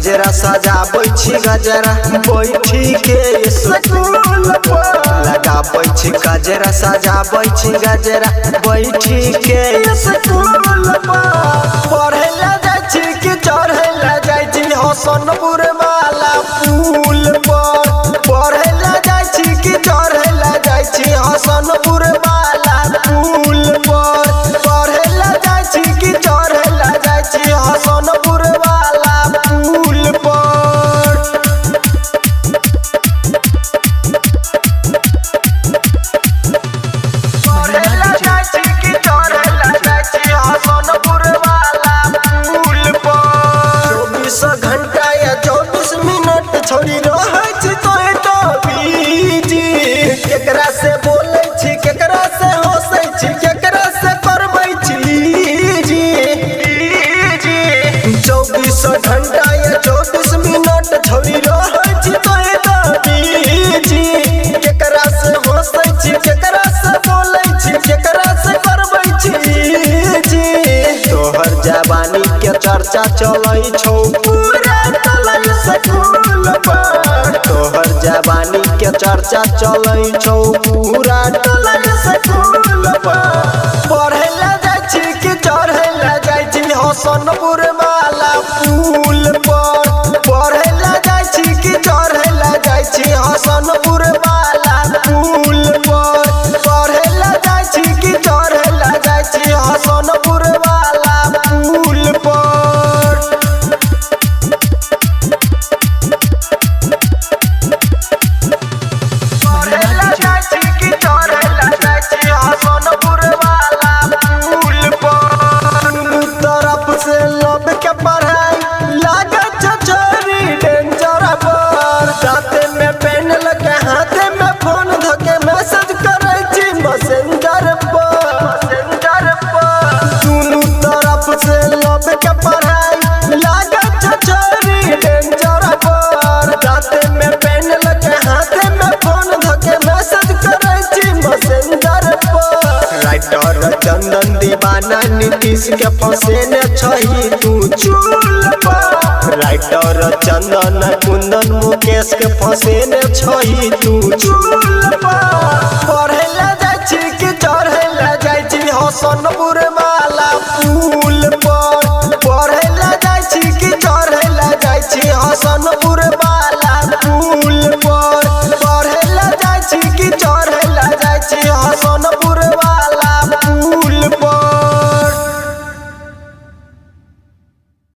गजरा सजाबै छी गजरा बैठी के स्कूल पर लगाबै छी गजरा सजाबै छी गजरा बैठी के स्कूल पर पढ़े ला जाय छी कि चढ़े ला जाय छी हसनपुर वाला पुल पर पढ़े ला जाय छी कि चढ़े ला जाय छी हसनपुर वाला पुल पर पढ़े ला जाय छी कि चढ़े ला जाय छी हसनपुर वाला पुल पर पढ़े ला जाय छी कि चढ़े ला जाय छी हसनपुर वाला पुल पर 24 घंटा या 24 मिनट छोड़ी रहै छी तो बीजी केकरा से बोलै छी केकरा से हंसै छी केकरा से करबै छी जी 24 घंटा या 24 मिनट छोड़ी रहै छी तो बीजी केकरा से हंसै छी केकरा से बोलै छी केकरा से करबै छी जी तोहर जवानी के चर्चा चलै छौ पूरा टोला स्कूल पर तोहर जवानी के चर्चा चलै छौ पूरा टोला स्कूल पर पढ़े ला जाय छी कि चढ़े ला जाय छी हसनपुर वाला पुल पर पढ़े ला जाय छी कि चढ़े ला जाय छी हसनपुर वाला पुल पर पढ़े ला जाय छी कि चढ़े ला जाय छी हसनपुर वाला पुल पर पढ़े ला जाय छी कि चढ़े ला जाय छी हसनपुर वाला पुल पर दुनू तरफ से लब के पढ़ाई लागत छोरी डेंजर पर हाथे में पेन लगे हाथे में फोन धके मैसेज करे छी मैसेंजर पर दुनू तरफ से लब के पढ़ाई लागत छोरी डेंजर पर हाथे में पेन लगे हाथे में फोन धके मैसेज करे छी मैसेंजर पर राइटर चंदन दीवाना नीतीश के फसेने छही तू चूल पर राइटर चंदन कुंदन मुकेश के फसेने छही तू चूल